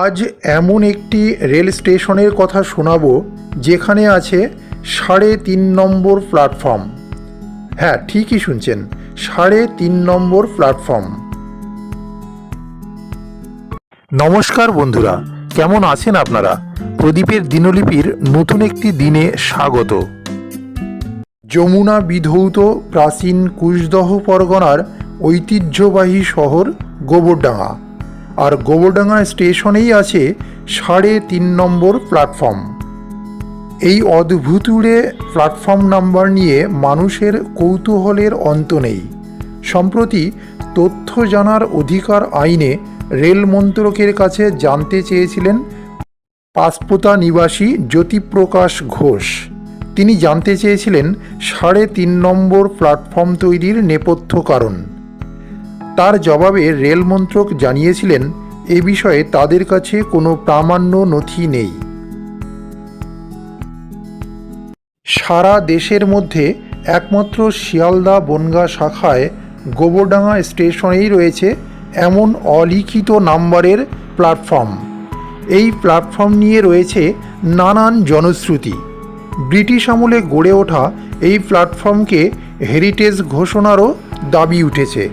আজ এমন একটি রেল স্টেশনের কথা শোনাবো যেখানে আছে 3.5 নম্বর প্ল্যাটফর্ম। হ্যাঁ, ঠিকই শুনছেন, 3.5 নম্বর প্ল্যাটফর্ম। নমস্কার বন্ধুরা, কেমন আছেন আপনারা? প্রদীপের দিনলিপির নতুন একটি দিনে স্বাগত। যমুনা বিধৌত প্রাচীন কুশদহ পরগনার ঐতিহ্যবাহী শহর গোবরডাঙ্গা, আর গোবরডাঙ্গা স্টেশনেই আছে 3.5 নম্বর প্ল্যাটফর্ম। এই অদ্ভুতুড়ে প্ল্যাটফর্ম নাম্বার নিয়ে মানুষের কৌতূহলের অন্ত নেই। সম্প্রতি তথ্য জানার অধিকার আইনে রেল মন্ত্রকের কাছে জানতে চেয়েছিলেন পাঁচপোতা নিবাসী জ্যোতিপ্রকাশ ঘোষ। তিনি জানতে চেয়েছিলেন 3.5 নম্বর প্ল্যাটফর্ম তৈরির নেপথ্য কারণ। তার জবাবে রেল মন্ত্রক জানিয়েছিলেন এ বিষয়ে তাদের কাছে কোনো প্রামাণ্য নথি নেই। সারা দেশের মধ্যে একমাত্র শিয়ালদা বনগাঁ শাখায় গোবরডাঙ্গা স্টেশনেই রয়েছে এমন অলিখিত নাম্বারের প্ল্যাটফর্ম। এই প্ল্যাটফর্ম নিয়ে রয়েছে নানান জনশ্রুতি। ব্রিটিশ আমলে গড়ে ওঠা এই প্ল্যাটফর্মকে হেরিটেজ ঘোষণারও দাবি উঠেছে।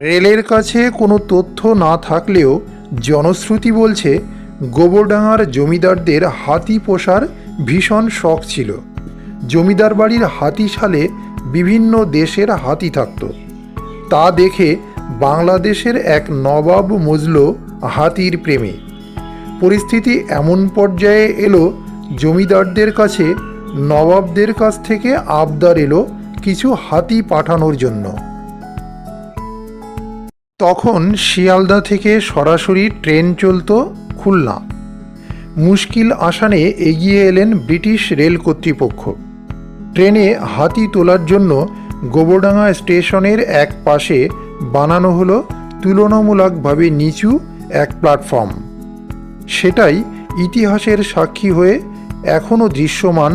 রেলের কাছে কোনো তথ্য না থাকলেও জনশ্রুতি বলছে গোবরডাঙ্গার জমিদারদের হাতি পোষার ভীষণ শখ ছিল। জমিদার বাড়ির হাতিশালে বিভিন্ন দেশের হাতি থাকত। তা দেখে বাংলাদেশের এক নবাব মজল হাতির প্রেমে। পরিস্থিতি এমন পর্যায়ে এলো, জমিদারদের কাছে নবাবদের কাছ থেকে আবদার এলো কিছু হাতি পাঠানোর জন্য। তখন শিয়ালদা থেকে সরাসরি ট্রেন চলত খুলনা। মুশকিল আসানে এগিয়ে এলেন ব্রিটিশ রেল কর্তৃপক্ষ। ট্রেনে হাতি তোলার জন্য গোবরডাঙ্গা স্টেশনের এক পাশে বানানো হলো তুলনামূলকভাবে নিচু এক প্ল্যাটফর্ম। সেটাই ইতিহাসের সাক্ষী হয়ে এখনও দৃশ্যমান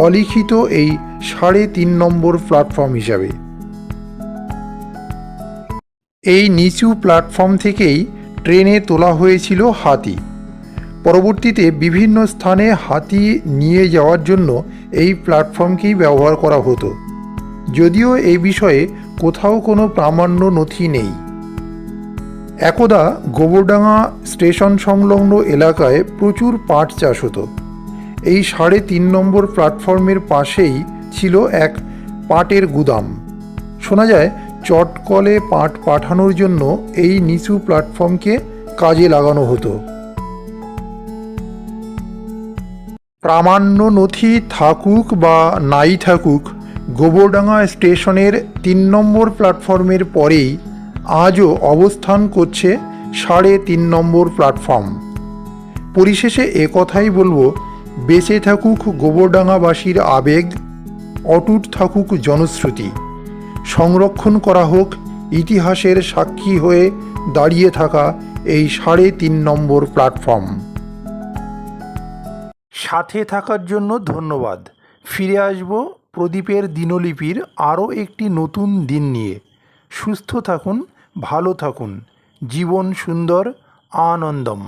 অলিখিত এই 3.5 নম্বর প্ল্যাটফর্ম হিসাবে। এই নিচু প্ল্যাটফর্ম থেকেই ট্রেনে তোলা হয়েছিল হাতি। পরবর্তীতে বিভিন্ন স্থানে হাতি নিয়ে যাওয়ার জন্য এই প্ল্যাটফর্মকেই ব্যবহার করা হতো, যদিও এই বিষয়ে কোথাও কোনো প্রামাণ্য নথি নেই। একদা গোবরডাঙ্গা স্টেশন সংলগ্ন এলাকায় প্রচুর পাট চাষ হতো। এই 3.5 নম্বর প্ল্যাটফর্মের পাশেই ছিল এক পাটের গুদাম। শোনা যায় চটকলে পাট পাঠানোর জন্য এই নিচু প্ল্যাটফর্মকে কাজে লাগানো হতো। প্রামাণ্য নথি থাকুক বা নাই থাকুক, গোবরডাঙ্গা স্টেশনের 3 নম্বর প্ল্যাটফর্মের পরেই আজও অবস্থান করছে 3.5 নম্বর প্ল্যাটফর্ম। পরিশেষে একথাই বলবো, বেঁচে থাকুক গোবরডাঙ্গাবাসীর আবেগ, অটুট থাকুক জনশ্রুতি, সংরক্ষণ করা হোক ইতিহাসের সাক্ষী হয়ে দাঁড়িয়ে থাকা এই 3.5 নম্বর প্ল্যাটফর্ম। সাথে থাকার জন্য ধন্যবাদ। ফিরে আসব প্রদীপের দিনলিপির আরও একটি নতুন দিন নিয়ে। সুস্থ থাকুন, ভালো থাকুন, জীবন সুন্দর, আনন্দম।